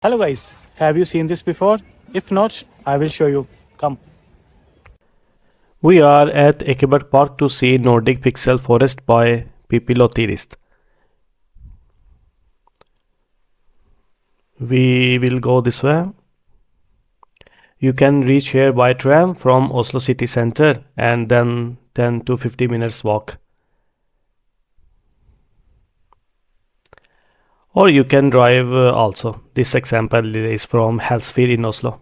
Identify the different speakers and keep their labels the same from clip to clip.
Speaker 1: Hello guys, have you seen this before? If not, I will show you. Come. We are at Ekeberg Park to see Nordic Pixel Forest by Pipilotti Rist. We will go this way. You can reach here by tram from Oslo city center and then 10 to 50 minutes walk. Or you can drive also. This example is from Helsfyr in Oslo.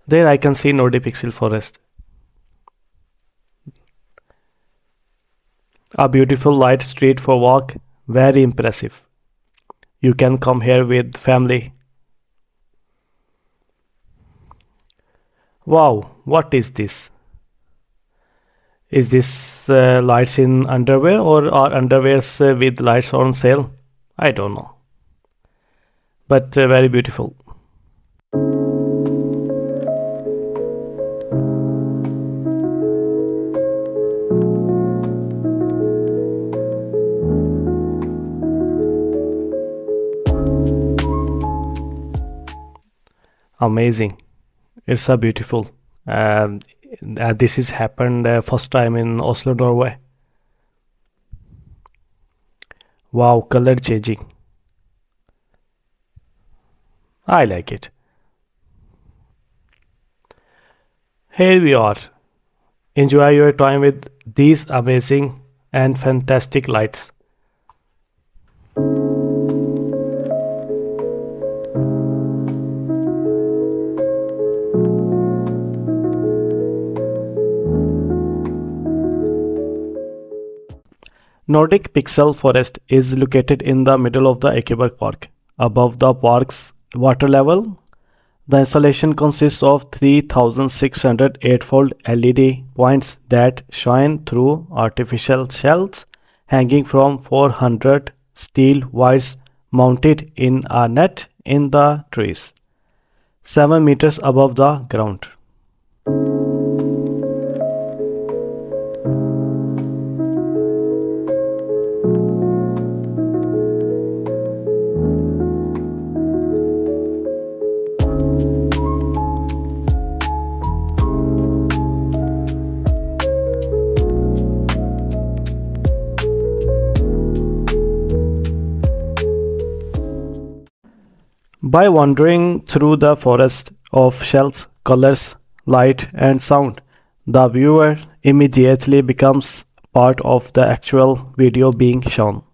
Speaker 1: There I can see Nordic Pixel Forest. A beautiful light street for walk, very impressive. You can come here with family. Wow, what is this? Is this lights in underwear or are underwears with lights on sale? I don't know. But very beautiful. Amazing. It's so beautiful. This is happened first time in Oslo, Norway. Wow, color changing. I like it. Here we are. Enjoy your time with these amazing and fantastic lights. Nordic Pixel Forest is located in the middle of the Ekeberg Park. Above the park's water level, the installation consists of 3,600 eightfold LED points that shine through artificial shells hanging from 400 steel wires mounted in a net in the trees, 7 meters above the ground. By wandering through the forest of shells, colors, light, and sound, the viewer immediately becomes part of the actual video being shown.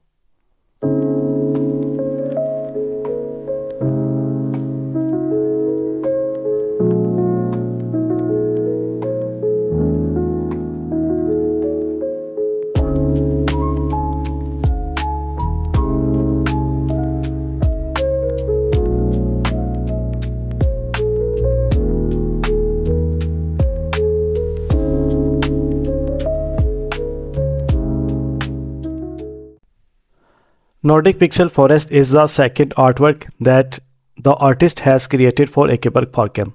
Speaker 1: Nordic Pixel Forest is the second artwork that the artist has created for Ekebergparken.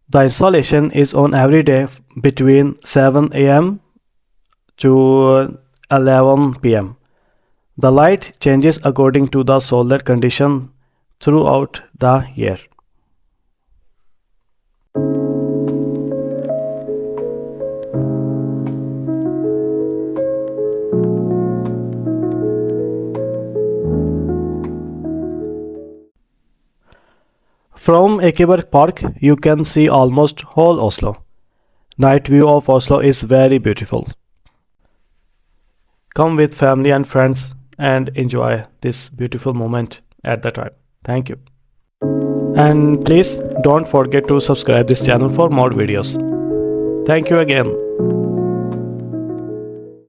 Speaker 1: The installation is on every day between 7 a.m. to 11 p.m. The light changes according to the solar condition throughout the year. From Ekeberg Park, you can see almost whole Oslo. Night view of Oslo is very beautiful. Come with family and friends and enjoy this beautiful moment at the time. Thank you. And please don't forget to subscribe this channel for more videos. Thank you again.